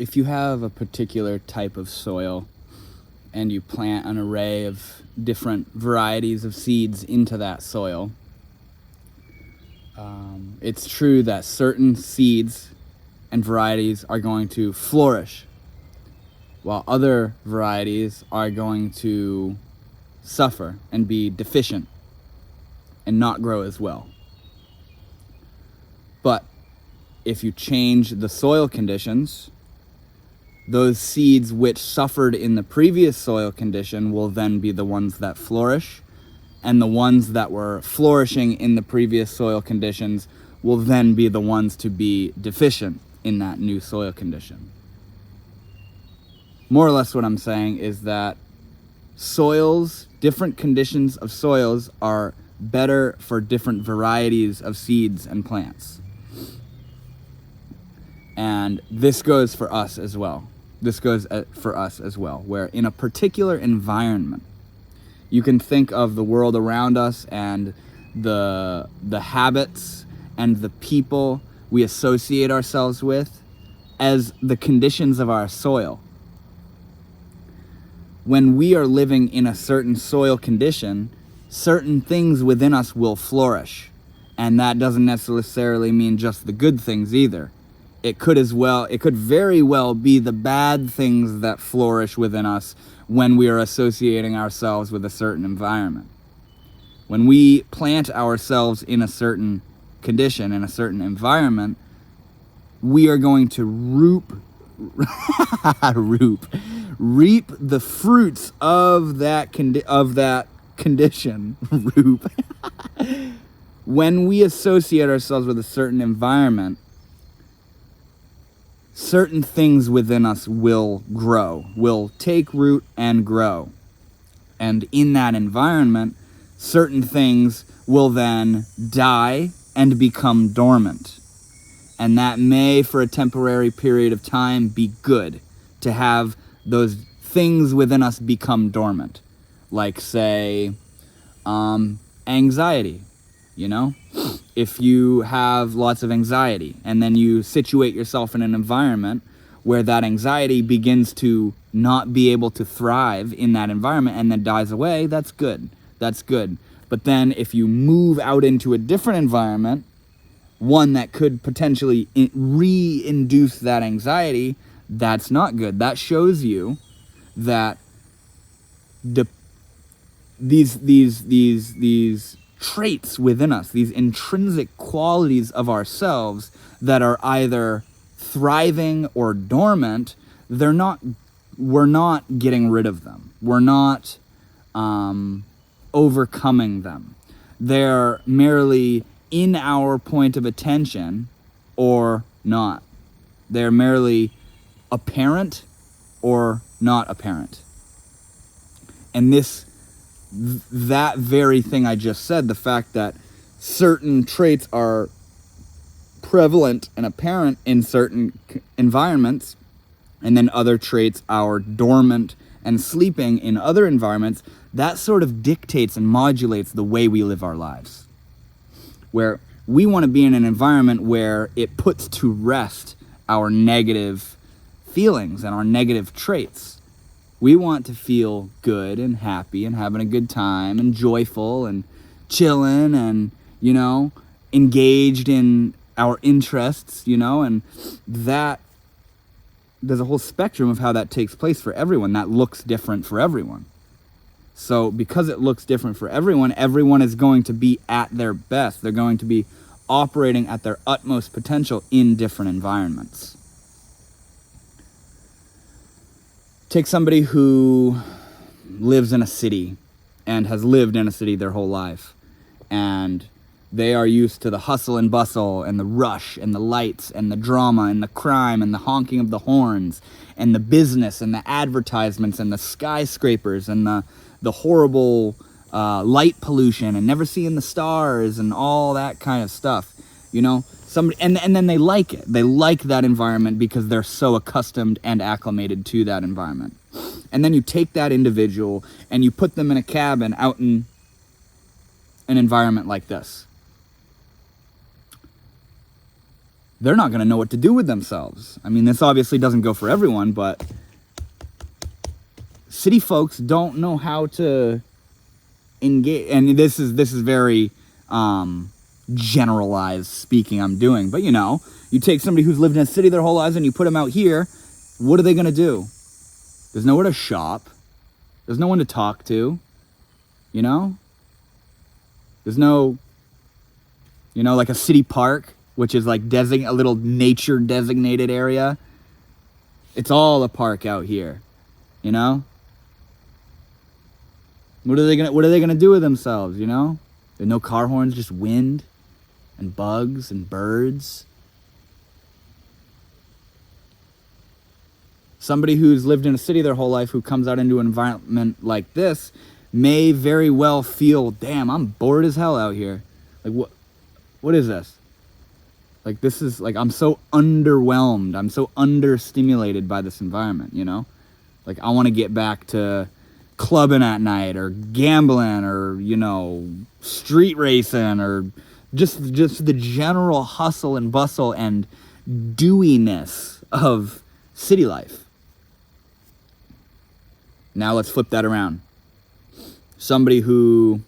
if you have a particular type of soil and you plant an array of different varieties of seeds into that soil, it's true that certain seeds and varieties are going to flourish, while other varieties are going to suffer and be deficient and not grow as well. But if you change the soil conditions, those seeds which suffered in the previous soil condition will then be the ones that flourish, and the ones that were flourishing in the previous soil conditions will then be the ones to be deficient in that new soil condition. More or less what I'm saying is that soils, different conditions of soils, are better for different varieties of seeds and plants. And this goes for us as well. This goes for us as well, where in a particular environment, you can think of the world around us and the habits and the people we associate ourselves with as the conditions of our soil. When we are living in a certain soil condition, certain things within us will flourish. And that doesn't necessarily mean just the good things either. It could very well be the bad things that flourish within us when we are associating ourselves with a certain environment. When we plant ourselves in a certain condition, in a certain environment, we are going to reap the fruits of that condition. When we associate ourselves with a certain environment, certain things within us will grow, will take root and grow. And in that environment, certain things will then die and become dormant. And that may, for a temporary period of time, be good to have those things within us become dormant. Like, say, anxiety, If you have lots of anxiety and then you situate yourself in an environment where that anxiety begins to not be able to thrive in that environment and then dies away, that's good. That's good. But then if you move out into a different environment, one that could potentially re-induce that anxiety, that's not good. That shows you that these traits within us, these intrinsic qualities of ourselves that are either thriving or dormant, we're not getting rid of them. We're not overcoming them. They're merely in our point of attention or not. They're merely apparent or not apparent. And that very thing I just said, the fact that certain traits are prevalent and apparent in certain environments, and then other traits are dormant and sleeping in other environments, that sort of dictates and modulates the way we live our lives. Where we want to be in an environment where it puts to rest our negative feelings and our negative traits. We want to feel good and happy and having a good time and joyful and chilling and, engaged in our interests, and that there's a whole spectrum of how that takes place for everyone. That looks different for everyone. So because it looks different for everyone is going to be at their best. They're going to be operating at their utmost potential in different environments. Take somebody who lives in a city and has lived in a city their whole life, and they are used to the hustle and bustle and the rush and the lights and the drama and the crime and the honking of the horns and the business and the advertisements and the skyscrapers and the horrible light pollution and never seeing the stars and all that kind of stuff, Somebody, and then they like it. They like that environment because they're so accustomed and acclimated to that environment. And then you take that individual and you put them in a cabin out in an environment like this. they're not going to know what to do with themselves. I mean, this obviously doesn't go for everyone, but city folks don't know how to engage. And this is very generalized speaking I'm doing, but you take somebody who's lived in a city their whole lives and you put them out here, what are they going to do? There's nowhere to shop. There's no one to talk to. There's no, like a city park, which is like a little nature designated area. It's all a park out here, What are they gonna do with themselves, There's no car horns, just wind and bugs and birds. Somebody who's lived in a city their whole life who comes out into an environment like this may very well feel, damn, I'm bored as hell out here. Like, what is this? Like, this is, like, I'm so underwhelmed. I'm so understimulated by this environment, Like, I want to get back to clubbing at night or gambling or, street racing or just the general hustle and bustle and dewiness of city life. Now let's flip that around. Somebody who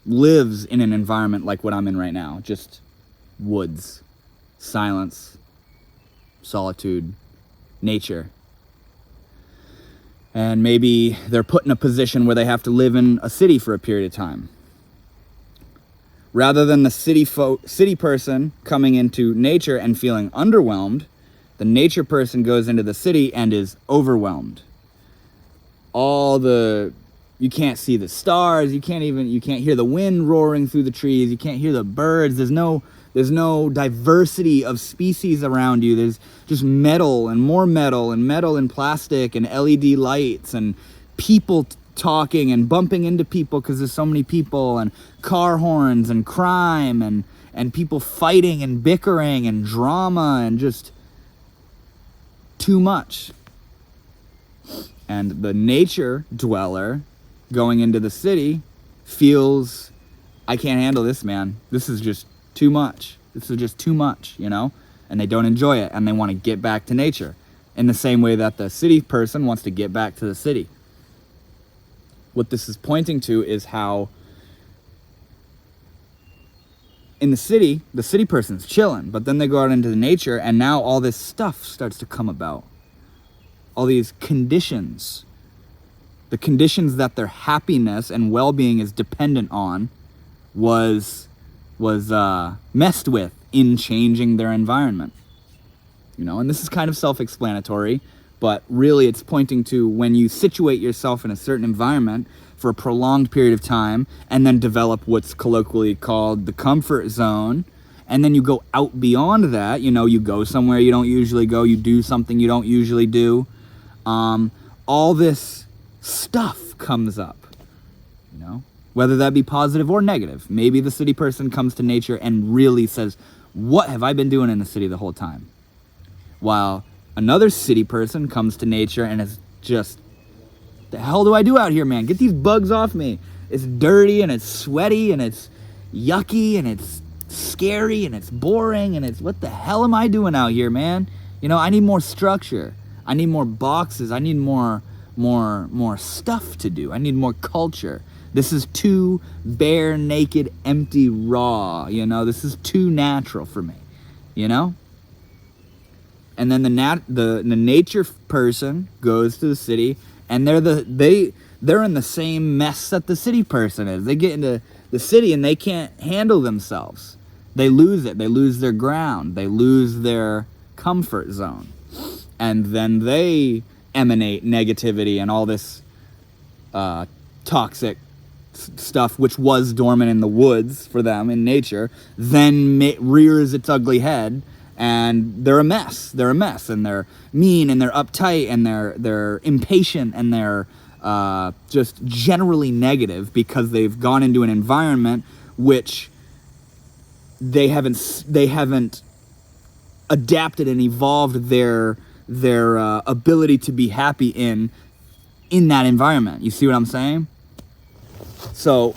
lives in an environment like what I'm in right now, just woods, silence, solitude, nature. And maybe they're put in a position where they have to live in a city for a period of time. Rather than the city person coming into nature and feeling underwhelmed, the nature person goes into the city and is overwhelmed. You can't see the stars, you can't hear the wind roaring through the trees, you can't hear the birds, there's no diversity of species around you. There's just metal and plastic and LED lights and people talking and bumping into people because there's so many people, and car horns and crime and people fighting and bickering and drama and just too much. And the nature dweller going into the city feels, I can't handle this, man. This is just too much. This is just too much, And they don't enjoy it, and they want to get back to nature in the same way that the city person wants to get back to the city. What this is pointing to is how in the city person's chilling, but then they go out into the nature, and now all this stuff starts to come about. All these conditions, the conditions that their happiness and well-being is dependent on, was messed with in changing their environment. And this is kind of self-explanatory, but really it's pointing to when you situate yourself in a certain environment for a prolonged period of time and then develop what's colloquially called the comfort zone, and then you go out beyond that, you go somewhere you don't usually go, you do something you don't usually do, all this stuff comes up, whether that be positive or negative. Maybe the city person comes to nature and really says, what have I been doing in the city the whole time? While another city person comes to nature and is just, the hell do I do out here, man? Get these bugs off me. It's dirty and it's sweaty and it's yucky and it's scary and it's boring and it's, what the hell am I doing out here, man? I need more structure. I need more boxes. I need more stuff to do. I need more culture. This is too bare, naked, empty, raw. This is too natural for me. And then the nature person goes to the city, and they're in the same mess that the city person is. They get into the city and they can't handle themselves. They lose it. They lose their ground. They lose their comfort zone. And then they emanate negativity and all this toxic stuff, which was dormant in the woods for them in nature, then rears its ugly head, and they're a mess. They're a mess, and they're mean, and they're uptight, and they're impatient, and they're just generally negative because they've gone into an environment which they haven't adapted and evolved their ability to be happy in that environment. You see what I'm saying? So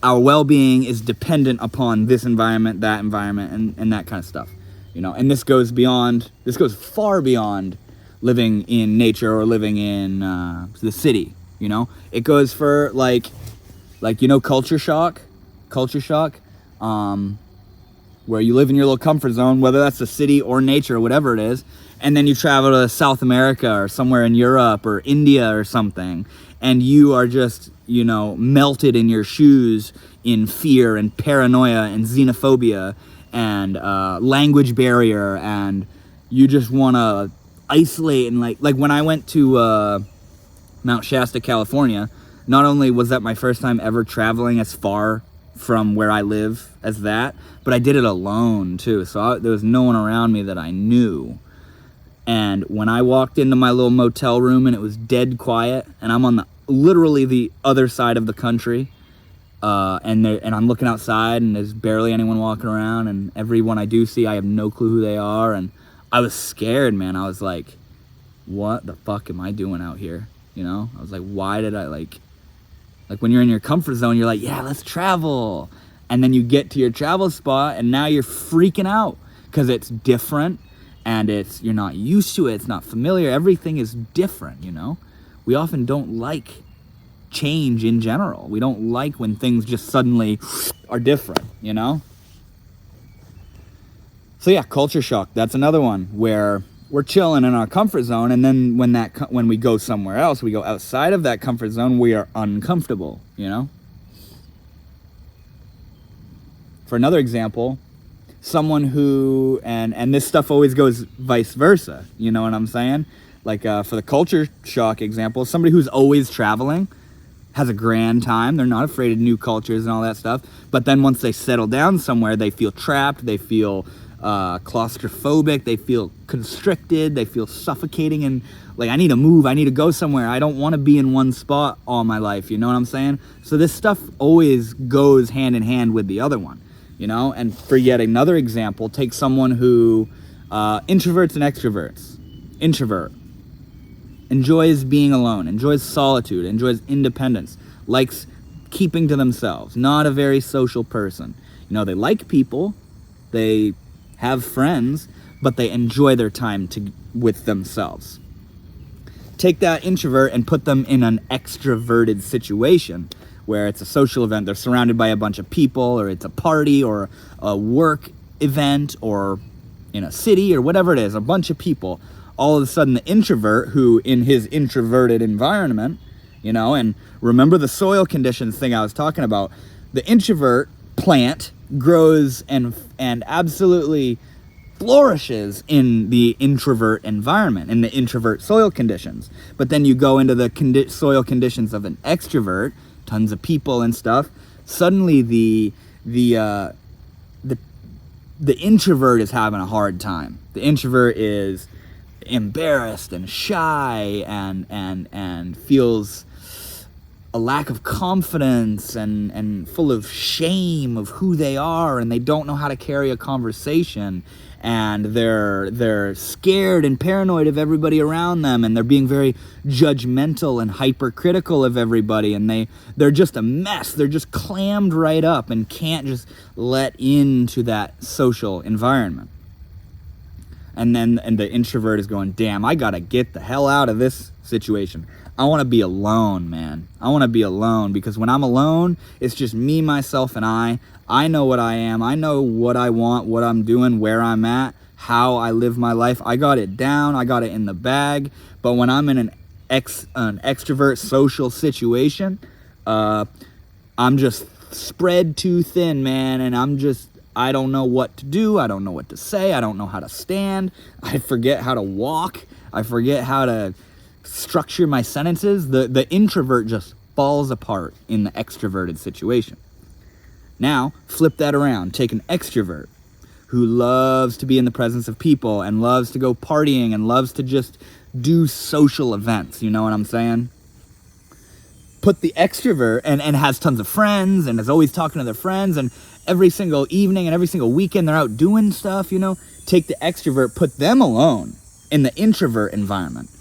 our well-being is dependent upon this environment, that environment, and that kind of stuff. And this goes far beyond living in nature or living in the city. It goes for like culture shock, where you live in your little comfort zone, whether that's the city or nature or whatever it is, and then you travel to South America or somewhere in Europe or India or something, and you are just, melted in your shoes in fear and paranoia and xenophobia and language barrier, and you just want to isolate. And like when I went to Mount Shasta, California, not only was that my first time ever traveling as far from where I live as that, but I did it alone too. So there was no one around me that I knew. And when I walked into my little motel room and it was dead quiet, and I'm on literally the other side of the country, and I'm looking outside and there's barely anyone walking around, and everyone I do see, I have no clue who they are, and I was scared, man. I was like, what the fuck am I doing out here? I was like, why did I like when you're in your comfort zone, you're like, yeah, let's travel. And then you get to your travel spot and now you're freaking out because it's different and you're not used to it. It's not familiar. Everything is different, We often don't like change in general. We don't like when things just suddenly are different, So yeah, culture shock. That's another one where we're chilling in our comfort zone, and then when we go somewhere else, we go outside of that comfort zone, we are uncomfortable, For another example, someone who, and this stuff always goes vice versa, you know what I'm saying? Like for the culture shock example, somebody who's always traveling has a grand time. They're not afraid of new cultures and all that stuff. But then once they settle down somewhere, they feel trapped, they feel claustrophobic, they feel constricted, they feel suffocating, and like, I need to move, I need to go somewhere, I don't want to be in one spot all my life, you know what I'm saying? So this stuff always goes hand in hand with the other one, And for yet another example, take someone who, introverts and extroverts. Introvert enjoys being alone, enjoys solitude, enjoys independence, likes keeping to themselves, not a very social person. They like people, they have friends, but they enjoy their time with themselves. Take that introvert and put them in an extroverted situation where it's a social event, they're surrounded by a bunch of people, or it's a party or a work event, or in a city or whatever it is, a bunch of people. All of a sudden the introvert, who in his introverted environment, and remember the soil conditions thing I was talking about, the introvert plant grows and absolutely flourishes in the introvert environment, in the introvert soil conditions. But then you go into the soil conditions of an extrovert, tons of people and stuff, suddenly the introvert is having a hard time. The introvert is embarrassed and shy and feels a lack of confidence and full of shame of who they are, and they don't know how to carry a conversation, and they're scared and paranoid of everybody around them, and they're being very judgmental and hypercritical of everybody, and they're just a mess. They're just clammed right up and can't just let into that social environment. And the introvert is going, damn, I gotta get the hell out of this situation. I want to be alone, man. I want to be alone, because when I'm alone, it's just me, myself, and I. I know what I am. I know what I want, what I'm doing, where I'm at, how I live my life. I got it down. I got it in the bag. But when I'm in an extrovert social situation, I'm just spread too thin, man, and I don't know what to do. I don't know what to say. I don't know how to stand. I forget how to walk. I forget how to structure my sentences. The introvert just falls apart in the extroverted situation. Now, flip that around. Take an extrovert who loves to be in the presence of people and loves to go partying and loves to just do social events. You know what I'm saying? Put the extrovert and has tons of friends and is always talking to their friends, and every single evening and every single weekend they're out doing stuff, you know. Take the extrovert, put them alone in the introvert environment.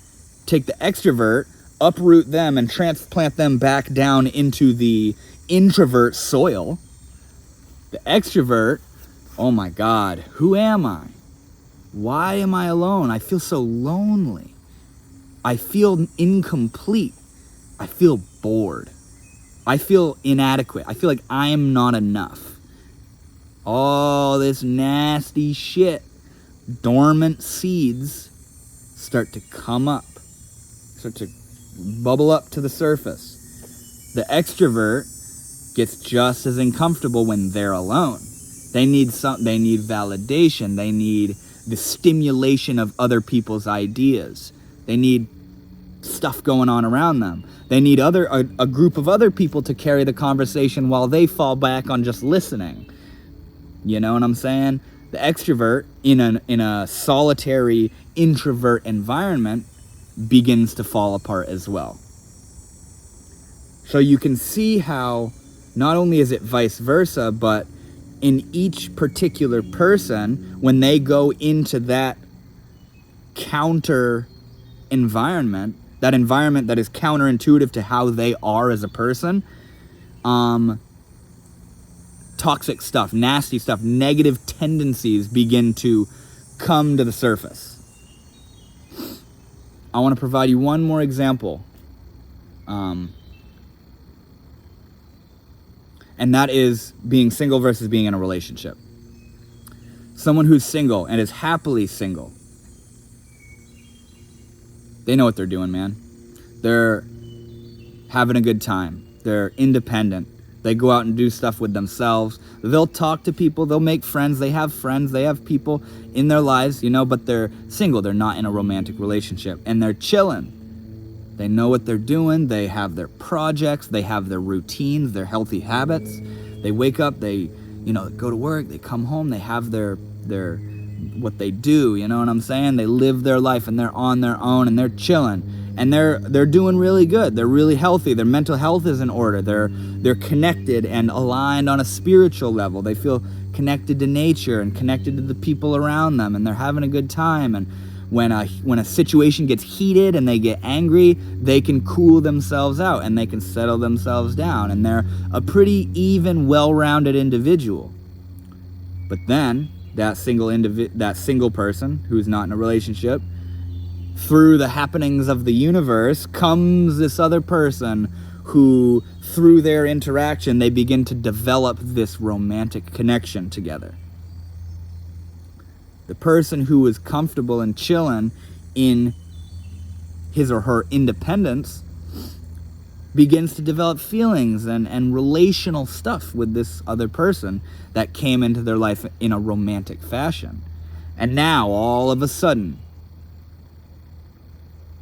Take the extrovert, uproot them and transplant them back down into the introvert soil. The extrovert, oh my God, who am I? Why am I alone? I feel so lonely. I feel incomplete. I feel bored. I feel inadequate. I feel like I am not enough. All this nasty shit. Dormant seeds start to come up, start to bubble up to the surface. The extrovert gets just as uncomfortable when they're alone. They need validation. They need the stimulation of other people's ideas. They need stuff going on around them. They need a group of other people to carry the conversation while they fall back on just listening. You know what I'm saying? The extrovert in a solitary introvert environment begins to fall apart as well. So you can see how not only is it vice versa, but in each particular person, when they go into that counter environment, that environment that is counterintuitive to how they are as a person, toxic stuff, nasty stuff, negative tendencies begin to come to the surface. I want to provide you one more example. And that is being single versus being in a relationship. Someone who's single and is happily single, they know what they're doing, man. They're having a good time. They're independent. They go out and do stuff with themselves. They'll talk to people. They'll make friends. They have friends. They have people in their lives, but they're single. They're not in a romantic relationship. And they're chilling. They know what they're doing. They have their projects. They have their routines, their healthy habits. They wake up. They, go to work. They come home. They have their what they do. You know what I'm saying? They live their life and they're on their own and they're chilling. And they're doing really good. They're really healthy. Their mental health is in order. They're connected and aligned on a spiritual level. They feel connected to nature and connected to the people around them, and they're having a good time. And when a situation gets heated and they get angry, they can cool themselves out and they can settle themselves down, and they're a pretty even, well-rounded individual. But then that single person who's not in a relationship, through the happenings of the universe comes this other person who, through their interaction, they begin to develop this romantic connection together. The person who is comfortable and chilling in his or her independence begins to develop feelings and relational stuff with this other person that came into their life in a romantic fashion. And now, all of a sudden,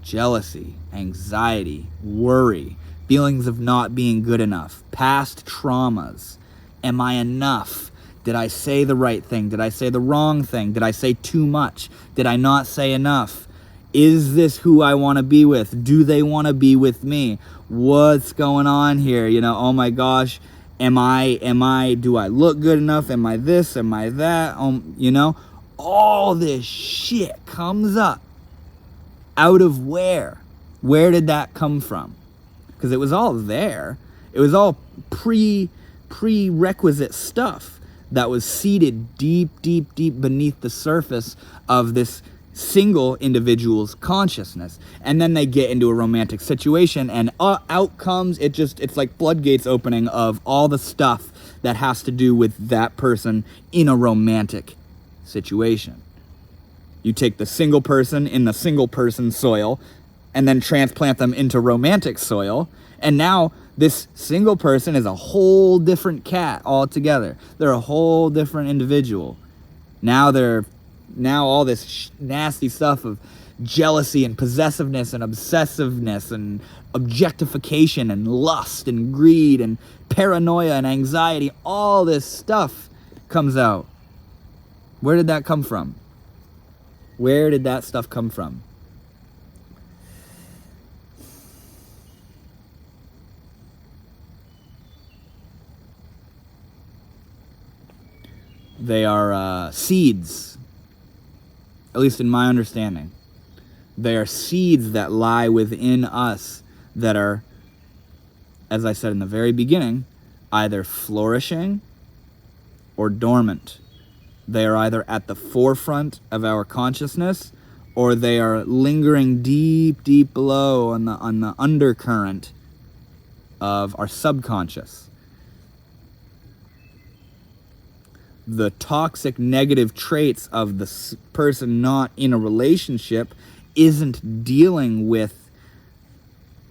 jealousy, anxiety, worry, feelings of not being good enough, past traumas. Am I enough? Did I say the right thing? Did I say the wrong thing? Did I say too much? Did I not say enough? Is this who I want to be with? Do they want to be with me? What's going on here? Oh my gosh, do I look good enough? Am I this? Am I that? All this shit comes up. Out of where? Where did that come from? Because it was all there. It was all prerequisite stuff that was seated deep, deep, deep beneath the surface of this single individual's consciousness. And then they get into a romantic situation, and out comes, it's like floodgates opening of all the stuff that has to do with that person in a romantic situation. You take the single person in the single person soil and then transplant them into romantic soil, and now this single person is a whole different cat altogether. They're a whole different individual. Now all this nasty stuff of jealousy and possessiveness and obsessiveness and objectification and lust and greed and paranoia and anxiety, all this stuff comes out. Where did that come from? Where did that stuff come from? They are seeds, at least in my understanding. They are seeds that lie within us that are, as I said in the very beginning, either flourishing or dormant. They are either at the forefront of our consciousness, or they are lingering deep, deep below on the undercurrent of our subconscious. The toxic negative traits of the person not in a relationship isn't dealing with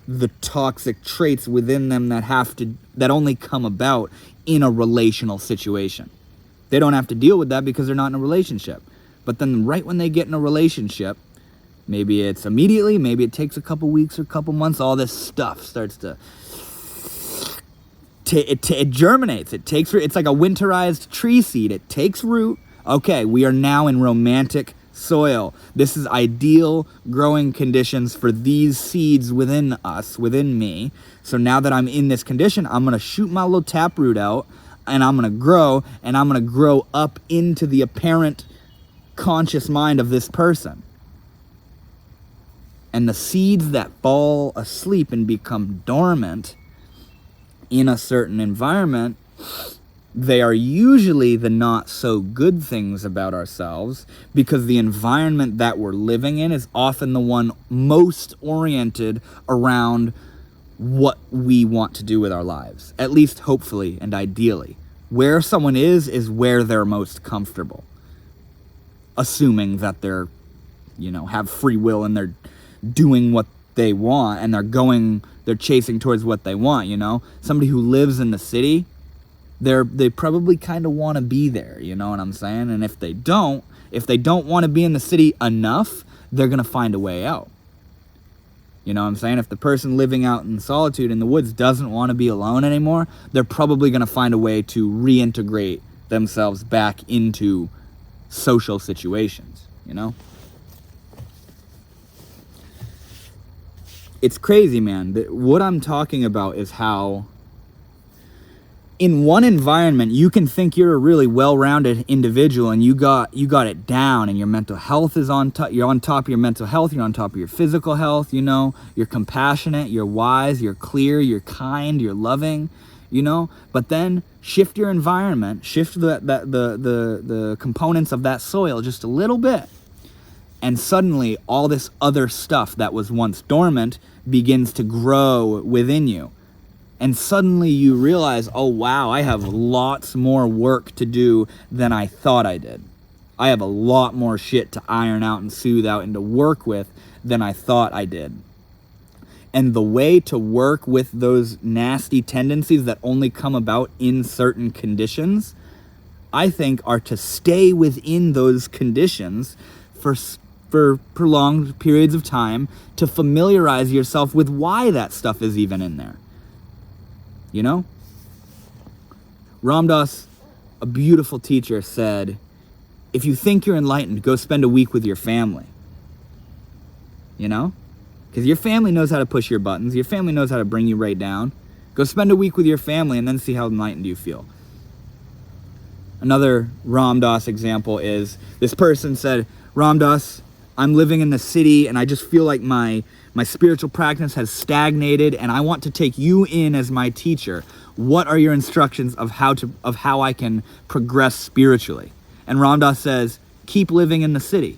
the toxic traits within them that only come about in a relational situation. They don't have to deal with that because they're not in a relationship. But then right when they get in a relationship, maybe it's immediately, maybe it takes a couple weeks or a couple months, all this stuff starts to it germinates. It's like a winterized tree seed. It takes root. Okay, we are now in romantic soil. This is ideal growing conditions for these seeds within us, within me. So now that I'm in this condition, I'm going to shoot my little taproot out, and I'm going to grow, and I'm going to grow up into the apparent conscious mind of this person. And the seeds that fall asleep and become dormant in a certain environment, they are usually the not so good things about ourselves, because the environment that we're living in is often the one most oriented around what we want to do with our lives, at least hopefully and ideally. Where someone is where they're most comfortable, assuming that they're, have free will and they're doing what they want and they're chasing towards what they want. Somebody who lives in the city, they probably kind of want to be there, you know what I'm saying? And if they don't want to be in the city enough, they're going to find a way out. You know what I'm saying? If the person living out in solitude in the woods doesn't want to be alone anymore, they're probably going to find a way to reintegrate themselves back into social situations, It's crazy, man. What I'm talking about is how in one environment you can think you're a really well-rounded individual and you got it down, and your mental health is on top. You're on top of your mental health. You're on top of your physical health. You're compassionate. You're wise. You're clear. You're kind. You're loving. But then shift your environment. Shift the components of that soil just a little bit, and suddenly all this other stuff that was once dormant begins to grow within you. And suddenly you realize, oh wow, I have lots more work to do than I thought I did. I have a lot more shit to iron out and soothe out and to work with than I thought I did. And the way to work with those nasty tendencies that only come about in certain conditions, I think, are to stay within those conditions for prolonged periods of time, to familiarize yourself with why that stuff is even in there. Ram Dass, a beautiful teacher, said, if you think you're enlightened, go spend a week with your family. Because your family knows how to push your buttons. Your family knows how to bring you right down. Go spend a week with your family and then see how enlightened you feel. Another Ram Dass example is, this person said, Ram Dass, I'm living in the city and I just feel like my spiritual practice has stagnated, and I want to take you in as my teacher. What are your instructions of how I can progress spiritually? And Ram Dass says, keep living in the city.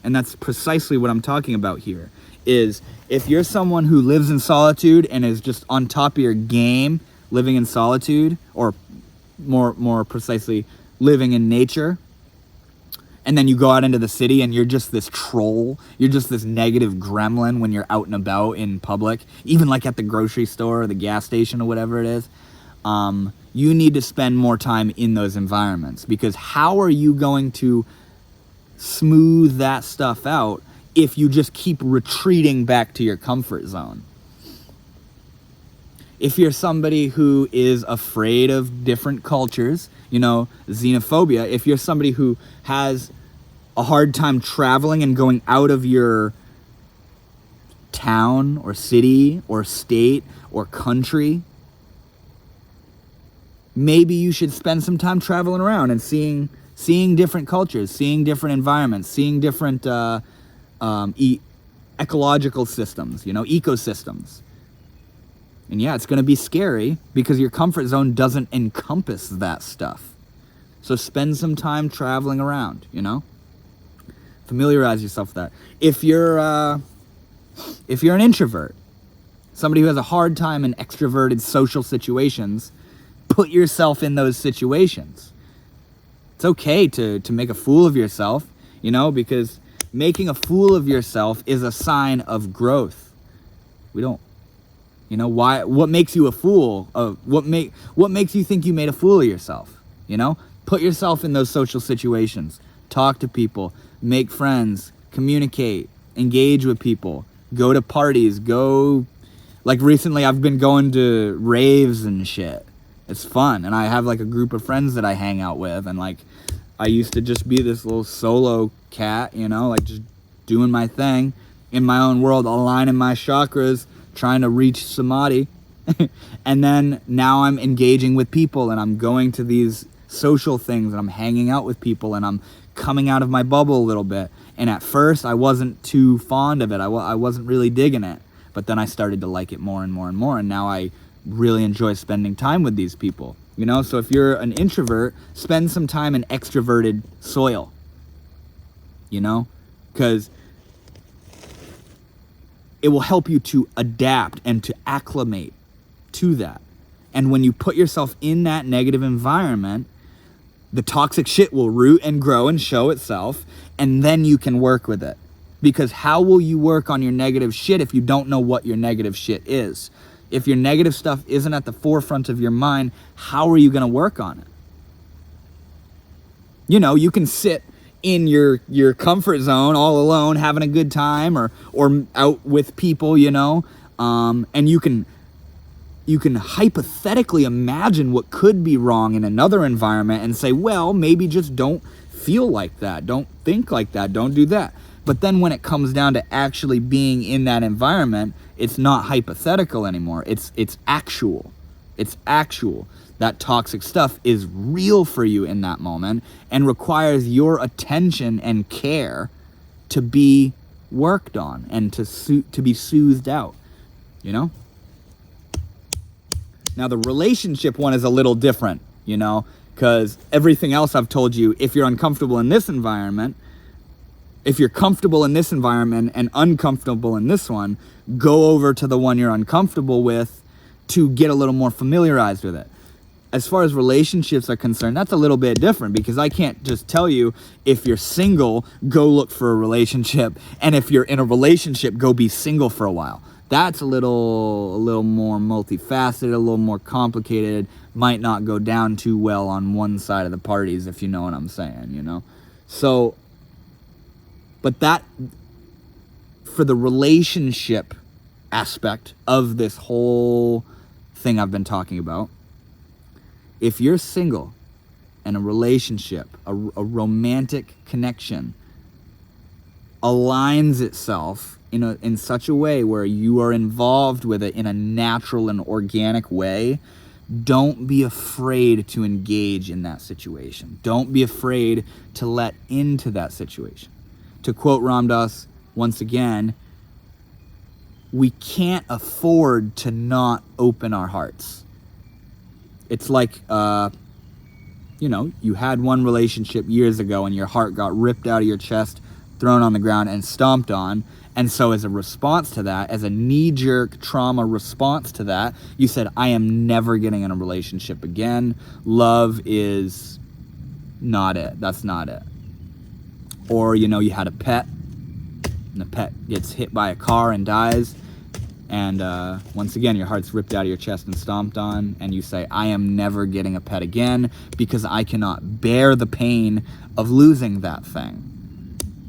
And that's precisely what I'm talking about here, is if you're someone who lives in solitude and is just on top of your game, living in solitude, or more precisely, living in nature, and then you go out into the city and you're just this troll, you're just this negative gremlin when you're out and about in public, even like at the grocery store or the gas station or whatever it is, you need to spend more time in those environments, because how are you going to smooth that stuff out if you just keep retreating back to your comfort zone? If you're somebody who is afraid of different cultures, xenophobia, if you're somebody who has a hard time traveling and going out of your town or city or state or country, maybe you should spend some time traveling around and seeing different cultures, seeing different environments, seeing different ecological systems, ecosystems. And yeah, it's going to be scary because your comfort zone doesn't encompass that stuff. So spend some time traveling around, you know? Familiarize yourself with that. If you're an introvert, somebody who has a hard time in extroverted social situations, put yourself in those situations. It's okay to make a fool of yourself, you know, because making a fool of yourself is a sign of growth. We don't, you know, why? What makes you a fool? What makes you think you made a fool of yourself? You know, put yourself in those social situations. Talk to people, make friends, communicate, engage with people, go to parties, like recently I've been going to raves and shit. It's fun, and I have like a group of friends that I hang out with, and like I used to just be this little solo cat, you know, like just doing my thing in my own world, aligning my chakras, trying to reach samadhi. And then now I'm engaging with people, and I'm going to these social things, and I'm hanging out with people, and I'm coming out of my bubble a little bit. And at first I wasn't too fond of it. I wasn't really digging it, but then I started to like it more and more and more, and now I really enjoy spending time with these people, you know? So if you're an introvert, spend some time in extroverted soil, you know, because it will help you to adapt and to acclimate to that. And when you put yourself in that negative environment, the toxic shit will root and grow and show itself, and then you can work with it. Because how will you work on your negative shit if you don't know what your negative shit is? If your negative stuff isn't at the forefront of your mind, how are you going to work on it? You know, you can sit in your comfort zone all alone, having a good time, or out with people, you know, and you can hypothetically imagine what could be wrong in another environment and say, well, maybe just don't feel like that, don't think like that, don't do that. But then when it comes down to actually being in that environment, it's not hypothetical anymore. It's actual. It's actual. That toxic stuff is real for you in that moment and requires your attention and care to be worked on and to be soothed out, you know? Now the relationship one is a little different, you know, because everything else I've told you, if you're uncomfortable in this environment, if you're comfortable in this environment and uncomfortable in this one, go over to the one you're uncomfortable with to get a little more familiarized with it. As far as relationships are concerned, that's a little bit different, because I can't just tell you, if you're single, go look for a relationship, and if you're in a relationship, go be single for a while. That's a little more multifaceted, a little more complicated, might not go down too well on one side of the parties, if you know what I'm saying, you know? So, but that, for the relationship aspect of this whole thing I've been talking about, if you're single and a relationship, a romantic connection aligns itself in such a way where you are involved with it in a natural and organic way, don't be afraid to engage in that situation. Don't be afraid to let into that situation. To quote Ram Dass once again, we can't afford to not open our hearts. It's like, you had one relationship years ago and your heart got ripped out of your chest, thrown on the ground, and stomped on. And so as a response to that, as a knee-jerk trauma response to that, you said, I am never getting in a relationship again. Love is not it. That's not it. Or, you had a pet, and the pet gets hit by a car and dies. And once again, your heart's ripped out of your chest and stomped on, and you say, I am never getting a pet again because I cannot bear the pain of losing that thing.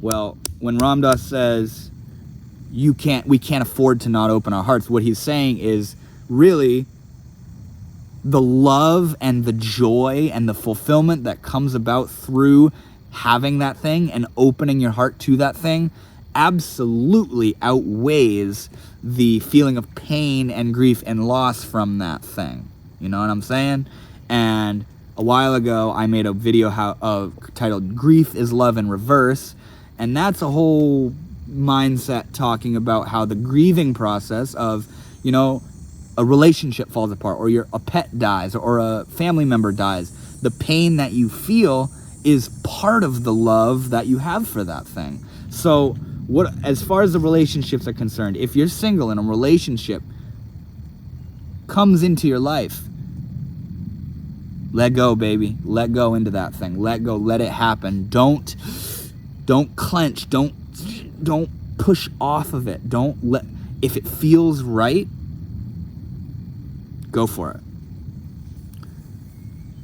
Well, when Ram Dass says we can't afford to not open our hearts, what he's saying is really the love and the joy and the fulfillment that comes about through having that thing and opening your heart to that thing absolutely outweighs the feeling of pain and grief and loss from that thing. You know what I'm saying? And a while ago, I made a video titled Grief is Love in Reverse, and that's a whole mindset talking about how the grieving process of, a relationship falls apart, or a pet dies, or a family member dies. the pain that you feel is part of the love that you have for that thing. So as far as the relationships are concerned, if you're single and a relationship comes into your life, let go, baby. Let go into that thing. Let go. Let it happen. Don't clench. Don't push off of it. If it feels right, go for it.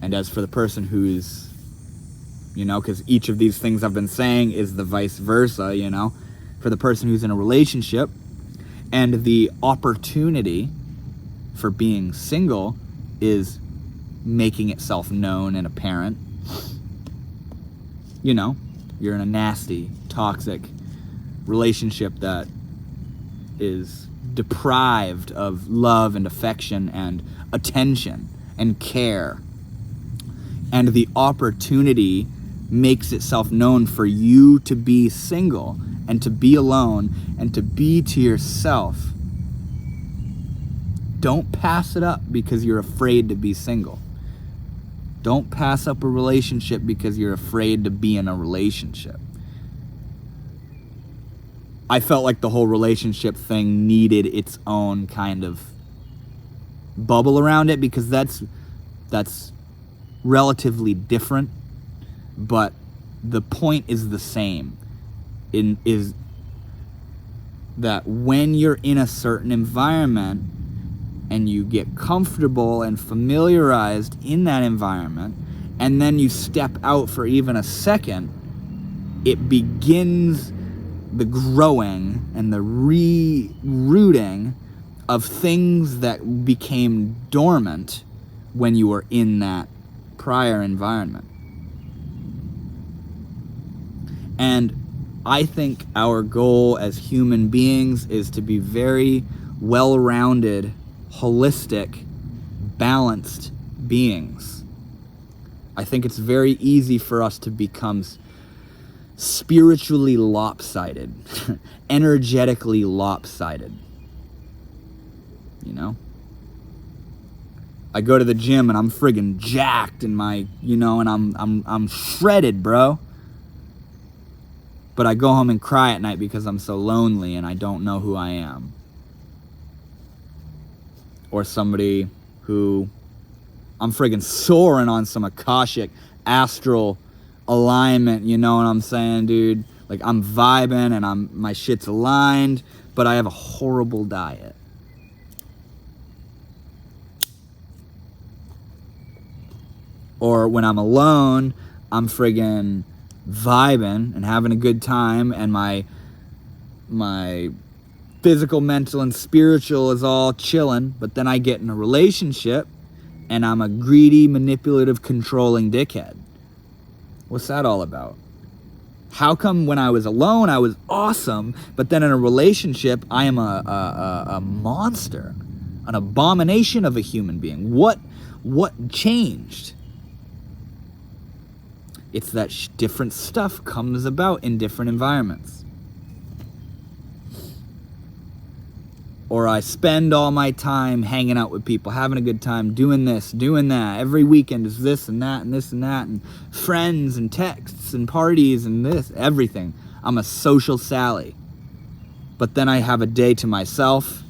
And as for the person who's, because each of these things I've been saying is the vice versa, for the person who's in a relationship and the opportunity for being single is making itself known and apparent. You're in a nasty, toxic relationship that is deprived of love and affection and attention and care. And the opportunity makes itself known for you to be single and to be alone and to be to yourself. Don't pass it up because you're afraid to be single. Don't pass up a relationship because you're afraid to be in a relationship. I felt like the whole relationship thing needed its own kind of bubble around it because that's relatively different, but the point is the same. Is that when you're in a certain environment and you get comfortable and familiarized in that environment, and then you step out for even a second, it begins the growing and the rooting of things that became dormant when you were in that prior environment. And I think our goal as human beings is to be very well-rounded, holistic, balanced beings. I think it's very easy for us to become spiritually lopsided, energetically lopsided. I go to the gym and I'm friggin' jacked and and I'm shredded, bro. But I go home and cry at night because I'm so lonely and I don't know who I am. Or somebody who I'm friggin' soaring on some Akashic astral alignment, you know what I'm saying, dude? Like I'm vibing and my shit's aligned, but I have a horrible diet. Or when I'm alone, I'm friggin' vibing and having a good time, and my physical, mental, and spiritual is all chilling, but then I get in a relationship and I'm a greedy, manipulative, controlling dickhead. What's that all about? How come when I was alone I was awesome, but then in a relationship I am a monster, an abomination of a human being? What changed? It's that different stuff comes about in different environments. Or I spend all my time hanging out with people, having a good time, doing this, doing that. Every weekend is this and that and this and that, and friends and texts and parties and this, everything. I'm a social Sally. But then I have a day to myself,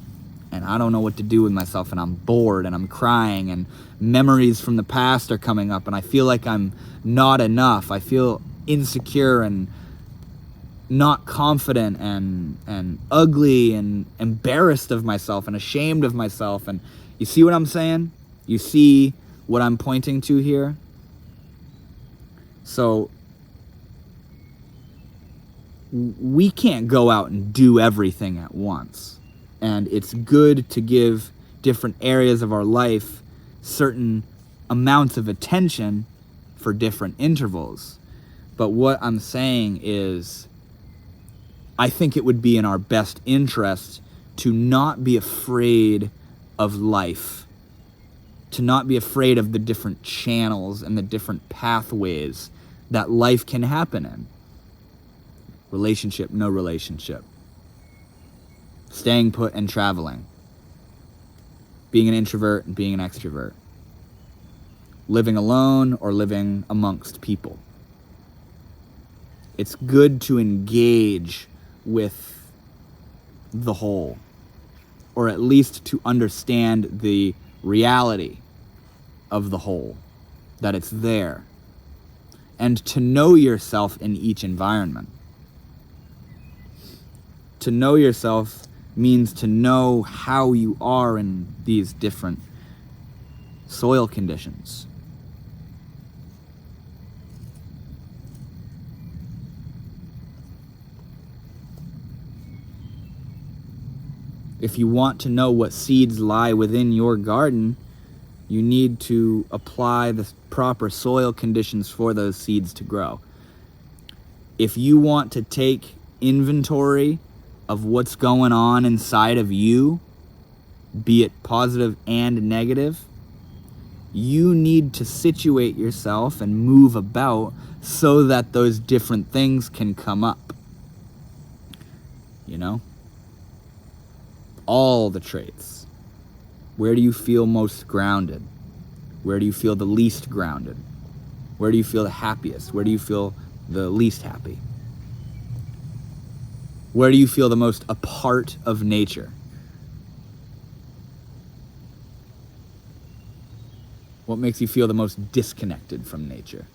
and I don't know what to do with myself, and I'm bored, and I'm crying, and memories from the past are coming up, and I feel like I'm not enough. I feel insecure and not confident and ugly and embarrassed of myself and ashamed of myself. And you see what I'm saying? You see what I'm pointing to here? So we can't go out and do everything at once. And it's good to give different areas of our life certain amounts of attention for different intervals. But what I'm saying is, I think it would be in our best interest to not be afraid of life, to not be afraid of the different channels and the different pathways that life can happen in. Relationship, no relationship. Staying put and traveling. Being an introvert and being an extrovert. living alone or living amongst people. It's good to engage with the whole, or at least to understand the reality of the whole, that it's there, and to know yourself in each environment. To know yourself means to know how you are in these different soil conditions. If you want to know what seeds lie within your garden, you need to apply the proper soil conditions for those seeds to grow. If you want to take inventory of what's going on inside of you, be it positive and negative, you need to situate yourself and move about so that those different things can come up. You know? All the traits. Where do you feel most grounded? Where do you feel the least grounded? Where do you feel the happiest? Where do you feel the least happy? Where do you feel the most a part of nature? What makes you feel the most disconnected from nature?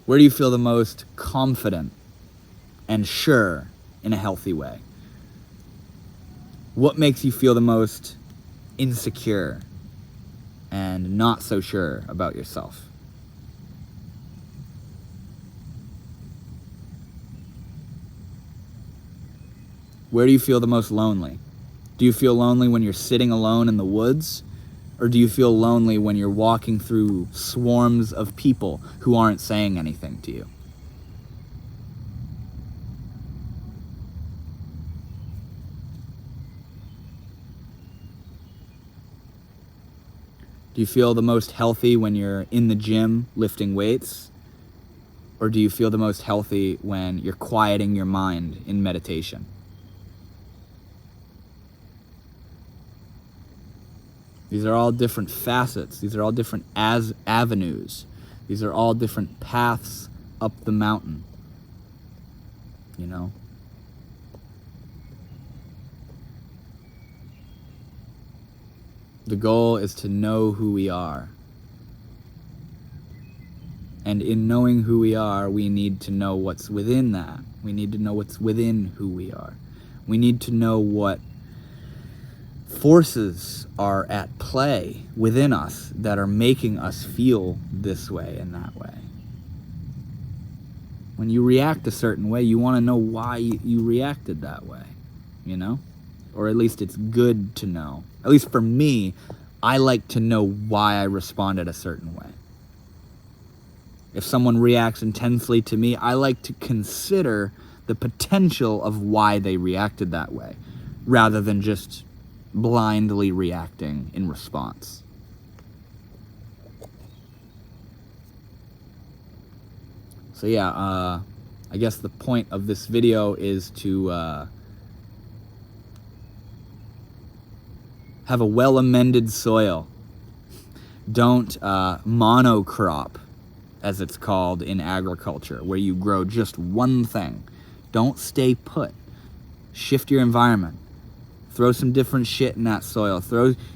Where do you feel the most confident and sure in a healthy way? What makes you feel the most insecure and not so sure about yourself? Where do you feel the most lonely? Do you feel lonely when you're sitting alone in the woods? Or do you feel lonely when you're walking through swarms of people who aren't saying anything to you? Do you feel the most healthy when you're in the gym lifting weights? Or do you feel the most healthy when you're quieting your mind in meditation? These are all different facets. These are all different avenues. These are all different paths up the mountain. You know? The goal is to know who we are. And in knowing who we are, we need to know what's within that. We need to know what's within who we are. We need to know what forces are at play within us that are making us feel this way and that way. When you react a certain way, you want to know why you reacted that way, you know? Or at least it's good to know. At least for me, I like to know why I responded a certain way. If someone reacts intensely to me, I like to consider the potential of why they reacted that way, rather than just blindly reacting in response. So yeah, I guess the point of this video is to have a well-amended soil. Don't monocrop, as it's called in agriculture, where you grow just one thing. Don't stay put. Shift your environment. Throw some different shit in that soil.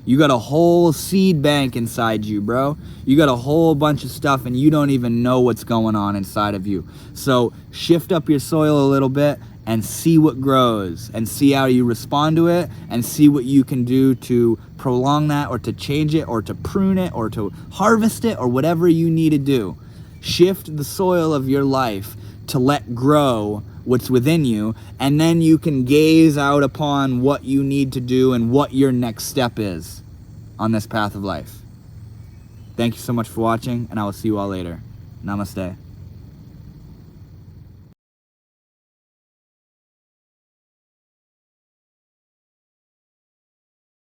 You got a whole seed bank inside you, bro. You got a whole bunch of stuff and you don't even know what's going on inside of you. So shift up your soil a little bit and see what grows and see how you respond to it and see what you can do to prolong that or to change it or to prune it or to harvest it or whatever you need to do. Shift the soil of your life to let grow what's within you, and then you can gaze out upon what you need to do and what your next step is on this path of life. Thank you so much for watching, and I will see you all later. Namaste.